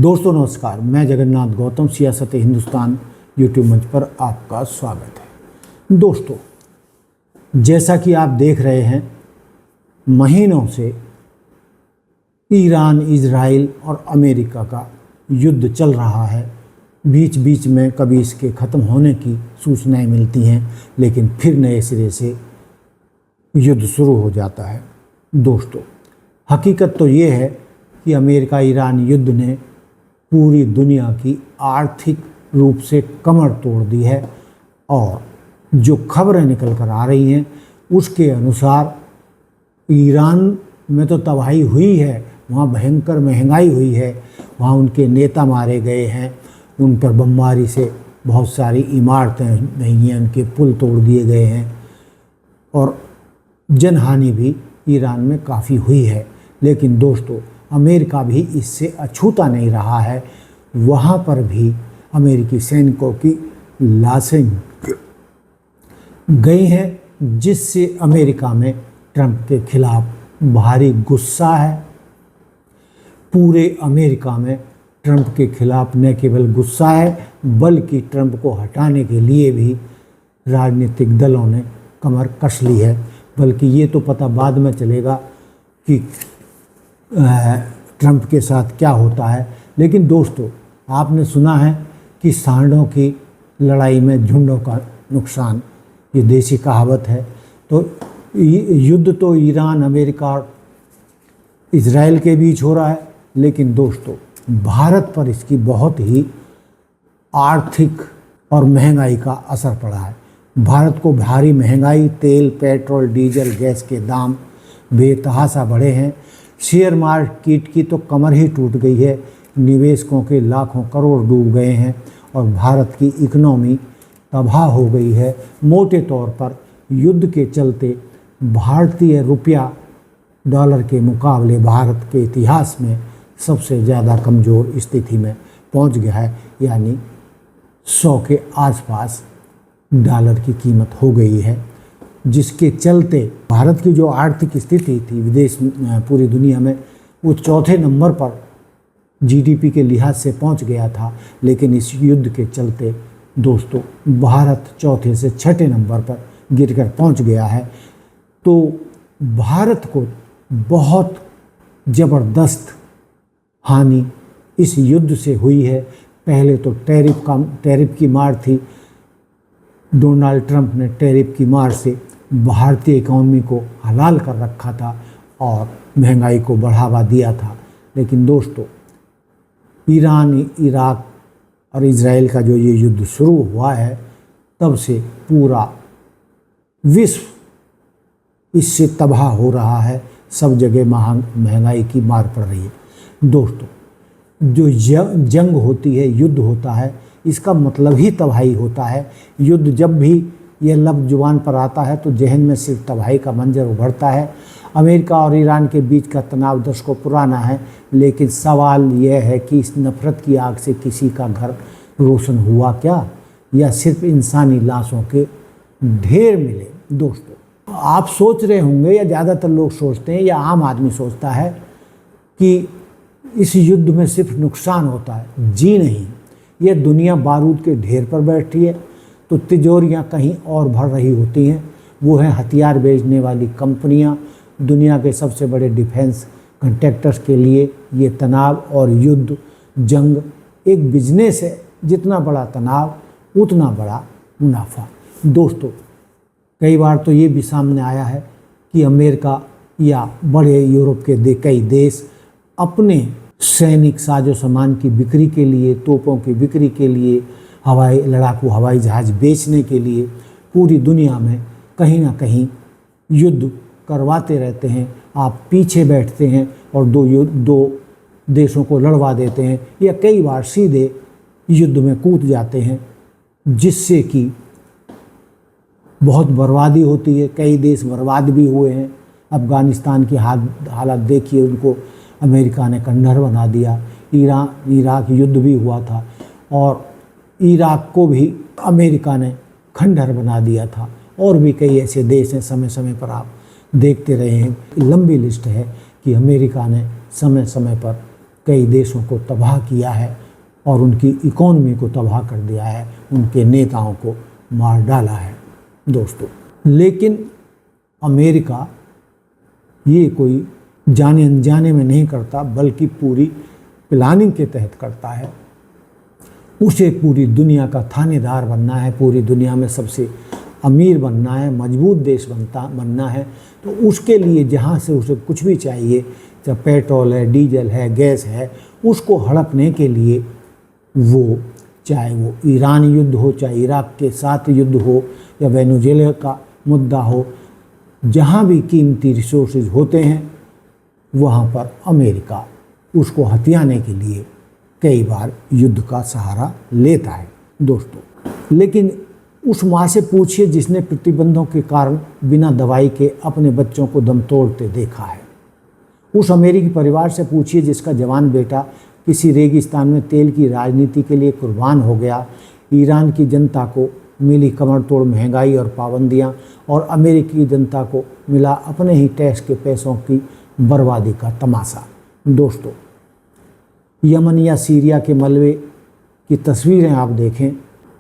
दोस्तों नमस्कार, मैं जगन्नाथ गौतम सियासत हिंदुस्तान यूट्यूब मंच पर आपका स्वागत है। दोस्तों, जैसा कि आप देख रहे हैं, महीनों से ईरान, इजराइल और अमेरिका का युद्ध चल रहा है। बीच बीच में कभी इसके ख़त्म होने की सूचनाएं मिलती हैं, लेकिन फिर नए सिरे से युद्ध शुरू हो जाता है। दोस्तों, हकीकत तो ये है कि अमेरिका ईरान युद्ध ने पूरी दुनिया की आर्थिक रूप से कमर तोड़ दी है और जो खबरें निकल कर आ रही हैं उसके अनुसार ईरान में तो तबाही हुई है, वहाँ भयंकर महंगाई हुई है, वहाँ उनके नेता मारे गए हैं, उन पर बमबारी से बहुत सारी इमारतें नहीं हैं, उनके पुल तोड़ दिए गए हैं और जनहानि भी ईरान में काफ़ी हुई है। लेकिन दोस्तों, अमेरिका भी इससे अछूता नहीं रहा है। वहाँ पर भी अमेरिकी सैनिकों की लाशें गई हैं, जिससे अमेरिका में ट्रंप के खिलाफ भारी गुस्सा है। पूरे अमेरिका में ट्रंप के खिलाफ न केवल गुस्सा है, बल्कि ट्रंप को हटाने के लिए भी राजनीतिक दलों ने कमर कस ली है। बल्कि ये तो पता बाद में चलेगा कि ट्रंप के साथ क्या होता है। लेकिन दोस्तों, आपने सुना है कि सांडों की लड़ाई में झुंडों का नुकसान, ये देसी कहावत है। तो युद्ध तो ईरान, अमेरिका और इजराइल के बीच हो रहा है, लेकिन दोस्तों भारत पर इसकी बहुत ही आर्थिक और महंगाई का असर पड़ा है। भारत को भारी महंगाई, तेल, पेट्रोल, डीजल, गैस के दाम बेतहाशा बढ़े हैं। शेयर मार्केट की तो कमर ही टूट गई है, निवेशकों के लाखों करोड़ डूब गए हैं और भारत की इकनॉमी तबाह हो गई है। मोटे तौर पर युद्ध के चलते भारतीय रुपया डॉलर के मुकाबले भारत के इतिहास में सबसे ज़्यादा कमज़ोर स्थिति में पहुंच गया है, यानी 100 के आसपास डॉलर की कीमत हो गई है, जिसके चलते भारत की जो आर्थिक स्थिति थी विदेश पूरी दुनिया में, वो चौथे नंबर पर जीडीपी के लिहाज से पहुंच गया था। लेकिन इस युद्ध के चलते दोस्तों भारत चौथे से छठे नंबर पर गिरकर पहुंच गया है। तो भारत को बहुत ज़बरदस्त हानि इस युद्ध से हुई है। पहले तो टैरिफ की मार थी। डोनाल्ड ट्रंप ने टैरिफ की मार से भारतीय इकॉनमी को हलाल कर रखा था और महंगाई को बढ़ावा दिया था। लेकिन दोस्तों, ईरान, इराक और इजराइल का जो ये युद्ध शुरू हुआ है, तब से पूरा विश्व इससे तबाह हो रहा है। सब जगह महंगाई की मार पड़ रही है। दोस्तों, जो जंग होती है, युद्ध होता है, इसका मतलब ही तबाही होता है। युद्ध जब भी यह लफ्ज़ जुबान पर आता है तो जहन में सिर्फ तबाही का मंजर उभरता है। अमेरिका और ईरान के बीच का तनाव दशकों पुराना है, लेकिन सवाल यह है कि इस नफ़रत की आग से किसी का घर रोशन हुआ क्या, या सिर्फ इंसानी लाशों के ढेर मिले। दोस्तों, आप सोच रहे होंगे, या ज़्यादातर लोग सोचते हैं, या आम आदमी सोचता है कि इस युद्ध में सिर्फ नुकसान होता है। जी नहीं, यह दुनिया बारूद के ढेर पर बैठी है तो तिजोरियां कहीं और भर रही होती हैं। वो हैं हथियार बेचने वाली कंपनियां। दुनिया के सबसे बड़े डिफेंस कॉन्ट्रैक्टर्स के लिए ये तनाव और युद्ध, जंग एक बिजनेस है। जितना बड़ा तनाव उतना बड़ा मुनाफा। दोस्तों, कई बार तो ये भी सामने आया है कि अमेरिका या बड़े यूरोप के कई देश अपने सैनिक साजो सामान की बिक्री के लिए, तोपों की बिक्री के लिए, लड़ाकू हवाई जहाज़ बेचने के लिए पूरी दुनिया में कहीं ना कहीं युद्ध करवाते रहते हैं। आप पीछे बैठते हैं और दो देशों को लड़वा देते हैं, या कई बार सीधे युद्ध में कूद जाते हैं, जिससे कि बहुत बर्बादी होती है। कई देश बर्बाद भी हुए हैं। अफ़गानिस्तान की हालत देखिए, उनको अमेरिका ने खंडहर बना दिया। इराक युद्ध भी हुआ था और इराक को भी अमेरिका ने खंडहर बना दिया था। और भी कई ऐसे देश हैं, समय समय पर आप देखते रहे हैं। लंबी लिस्ट है कि अमेरिका ने समय समय पर कई देशों को तबाह किया है और उनकी इकोनॉमी को तबाह कर दिया है, उनके नेताओं को मार डाला है दोस्तों। लेकिन अमेरिका ये कोई जाने अनजाने में नहीं करता, बल्कि पूरी प्लानिंग के तहत करता है। उसे पूरी दुनिया का थानेदार बनना है, पूरी दुनिया में सबसे अमीर बनना है, मजबूत देश बनना है। तो उसके लिए जहाँ से उसे कुछ भी चाहिए, चाहे पेट्रोल है, डीजल है, गैस है, उसको हड़पने के लिए वो, चाहे वो ईरान युद्ध हो, चाहे इराक के साथ युद्ध हो, या वेनेजुएला का मुद्दा हो, जहाँ भी कीमती रिसोर्सेज होते हैं वहाँ पर अमेरिका उसको हथियाने के लिए कई बार युद्ध का सहारा लेता है दोस्तों। लेकिन उस माँ से पूछिए जिसने प्रतिबंधों के कारण बिना दवाई के अपने बच्चों को दम तोड़ते देखा है। उस अमेरिकी परिवार से पूछिए जिसका जवान बेटा किसी रेगिस्तान में तेल की राजनीति के लिए कुर्बान हो गया। ईरान की जनता को मिली कमर तोड़ महंगाई और पाबंदियां, और अमेरिकी जनता को मिला अपने ही टैक्स के पैसों की बर्बादी का तमाशा। दोस्तों, यमन या सीरिया के मलबे की तस्वीरें आप देखें।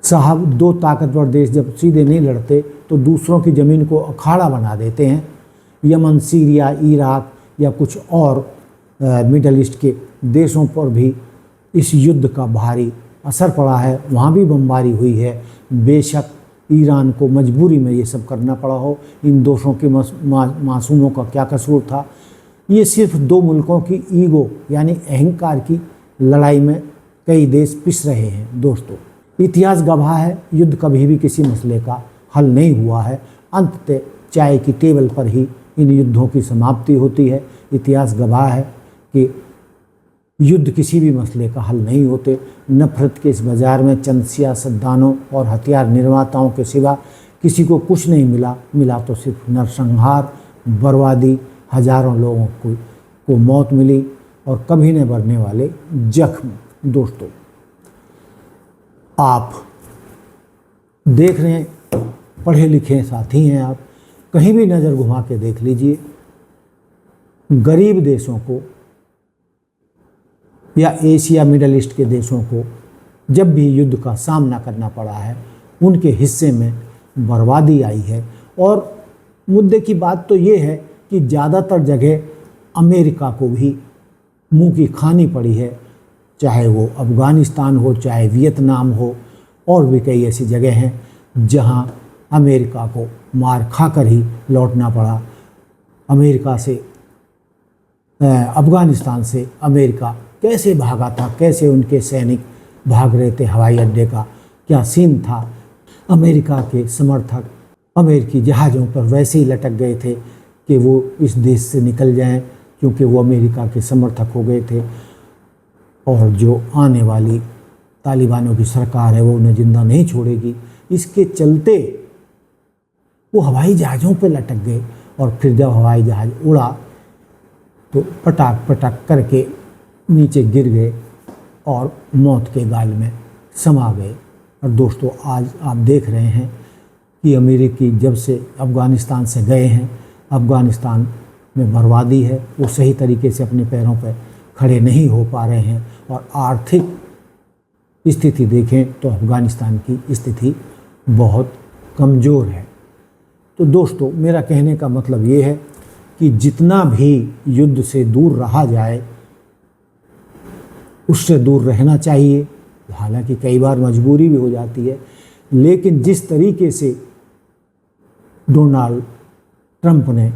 साहब, दो ताकतवर देश जब सीधे नहीं लड़ते तो दूसरों की ज़मीन को अखाड़ा बना देते हैं। यमन, सीरिया, इराक या कुछ और मिडल ईस्ट के देशों पर भी इस युद्ध का भारी असर पड़ा है, वहाँ भी बमबारी हुई है। बेशक ईरान को मजबूरी में ये सब करना पड़ा हो, इन दोषों के मासूमों का क्या कसूर था। ये सिर्फ दो मुल्कों की ईगो यानी अहंकार की लड़ाई में कई देश पिस रहे हैं दोस्तों। इतिहास गवाह है, युद्ध कभी भी किसी मसले का हल नहीं हुआ है। अंततः चाय की टेबल पर ही इन युद्धों की समाप्ति होती है। इतिहास गवाह है कि युद्ध किसी भी मसले का हल नहीं होते। नफरत के इस बाज़ार में चंद सियासतदानों और हथियार निर्माताओं के सिवा किसी को कुछ नहीं मिला तो सिर्फ नरसंहार, बर्बादी, हजारों लोगों को मौत मिली और कभी न भरने वाले जख्म। दोस्तों, आप देख रहे हैं, पढ़े लिखे साथी हैं आप, कहीं भी नज़र घुमा के देख लीजिए, गरीब देशों को या एशिया मिडल ईस्ट के देशों को जब भी युद्ध का सामना करना पड़ा है, उनके हिस्से में बर्बादी आई है। और मुद्दे की बात तो ये है कि ज़्यादातर जगह अमेरिका को भी मुंह की खानी पड़ी है, चाहे वो अफ़गानिस्तान हो, चाहे वियतनाम हो, और भी कई ऐसी जगह हैं जहां अमेरिका को मार खाकर ही लौटना पड़ा। अमेरिका से, अफ़गानिस्तान से अमेरिका कैसे भागा था, कैसे उनके सैनिक भाग रहे थे, हवाई अड्डे का क्या सीन था। अमेरिका के समर्थक अमेरिकी जहाज़ों पर वैसे ही लटक गए थे कि वो इस देश से निकल जाएं, क्योंकि वो अमेरिका के समर्थक हो गए थे। और जो आने वाली तालिबानों की सरकार है वो उन्हें जिंदा नहीं छोड़ेगी, इसके चलते वो हवाई जहाज़ों पर लटक गए। और फिर जब हवाई जहाज़ उड़ा तो पटाक पटाक करके नीचे गिर गए और मौत के गाल में समा गए। और दोस्तों, आज आप देख रहे हैं कि अमेरिकी जब से अफ़गानिस्तान से गए हैं, अफ़गानिस्तान में बर्बादी है, वो सही तरीके से अपने पैरों पर खड़े नहीं हो पा रहे हैं। और आर्थिक स्थिति देखें तो अफ़गानिस्तान की स्थिति बहुत कमज़ोर है। तो दोस्तों, मेरा कहने का मतलब ये है कि जितना भी युद्ध से दूर रहा जाए उससे दूर रहना चाहिए। हालांकि कई बार मजबूरी भी हो जाती है, लेकिन जिस तरीके से डोनाल्ड ट्रंप ने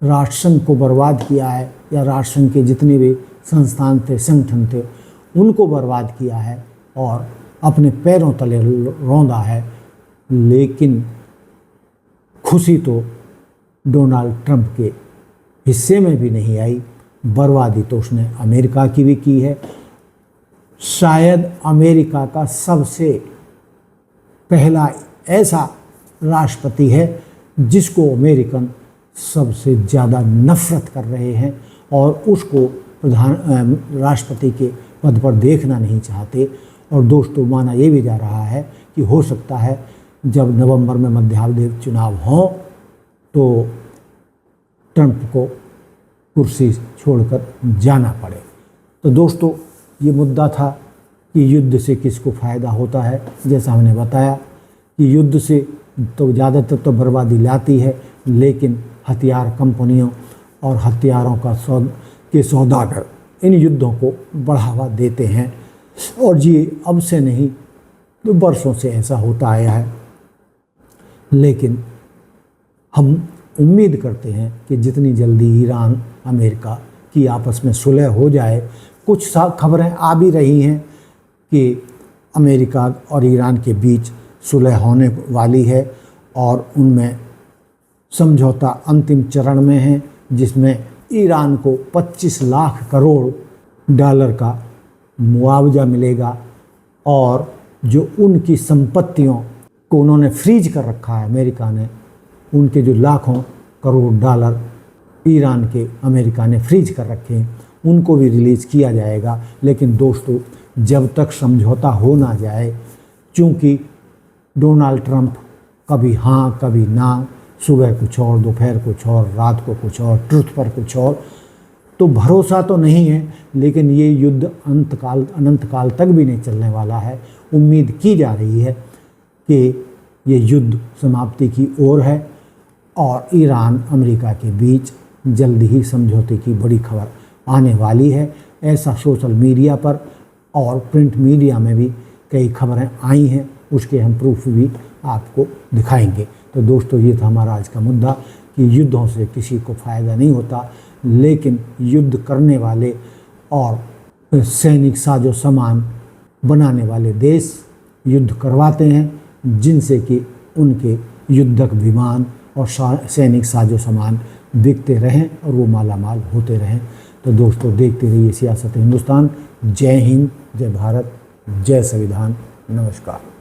राष्ट्रसंघ को बर्बाद किया है, या राष्ट्रसंघ के जितने भी संस्थान थे, संगठन थे, उनको बर्बाद किया है और अपने पैरों तले रौंदा है, लेकिन खुशी तो डोनाल्ड ट्रंप के हिस्से में भी नहीं आई। बर्बादी तो उसने अमेरिका की भी की है। शायद अमेरिका का सबसे पहला ऐसा राष्ट्रपति है जिसको अमेरिकन सबसे ज़्यादा नफ़रत कर रहे हैं और उसको राष्ट्रपति के पद पर देखना नहीं चाहते। और दोस्तों, माना ये भी जा रहा है कि हो सकता है जब नवंबर में मध्यावधि चुनाव हों तो ट्रंप को कुर्सी छोड़कर जाना पड़े। तो दोस्तों ये मुद्दा था कि युद्ध से किसको फ़ायदा होता है। जैसा हमने बताया कि युद्ध से तो ज़्यादातर तो बर्बादी लाती है, लेकिन हथियार कंपनियों और हथियारों के सौदागर इन युद्धों को बढ़ावा देते हैं। और ये अब से नहीं तो बरसों से ऐसा होता आया है। लेकिन हम उम्मीद करते हैं कि जितनी जल्दी ईरान अमेरिका की आपस में सुलह हो जाए, कुछ खबरें आ भी रही हैं कि अमेरिका और ईरान के बीच सुलह होने वाली है और उनमें समझौता अंतिम चरण में है, जिसमें ईरान को 25 लाख करोड़ डॉलर का मुआवजा मिलेगा और जो उनकी संपत्तियों को उन्होंने फ्रीज कर रखा है अमेरिका ने, उनके जो लाखों करोड़ डॉलर ईरान के अमेरिका ने फ्रीज कर रखे हैं, उनको भी रिलीज़ किया जाएगा। लेकिन दोस्तों जब तक समझौता हो ना जाए, चूँकि डोनाल्ड ट्रंप कभी हाँ कभी ना, सुबह कुछ और, दोपहर कुछ और, रात को कुछ और, ट्रुथ पर कुछ और, तो भरोसा तो नहीं है। लेकिन ये युद्ध अनंत काल तक भी नहीं चलने वाला है। उम्मीद की जा रही है कि ये युद्ध समाप्ति की ओर है और ईरान अमेरिका के बीच जल्द ही समझौते की बड़ी खबर आने वाली है। ऐसा सोशल मीडिया पर और प्रिंट मीडिया में भी कई खबरें आई हैं, उसके हम प्रूफ भी आपको दिखाएंगे। तो दोस्तों ये था हमारा आज का मुद्दा कि युद्धों से किसी को फ़ायदा नहीं होता, लेकिन युद्ध करने वाले और सैनिक साजो सामान बनाने वाले देश युद्ध करवाते हैं, जिनसे कि उनके युद्धक विमान और सैनिक साजो सामान बिकते रहें और वो मालामाल होते रहें। तो दोस्तों देखते रहिए सियासत हिंदुस्तान। जय हिंद, जय भारत, जय संविधान। नमस्कार।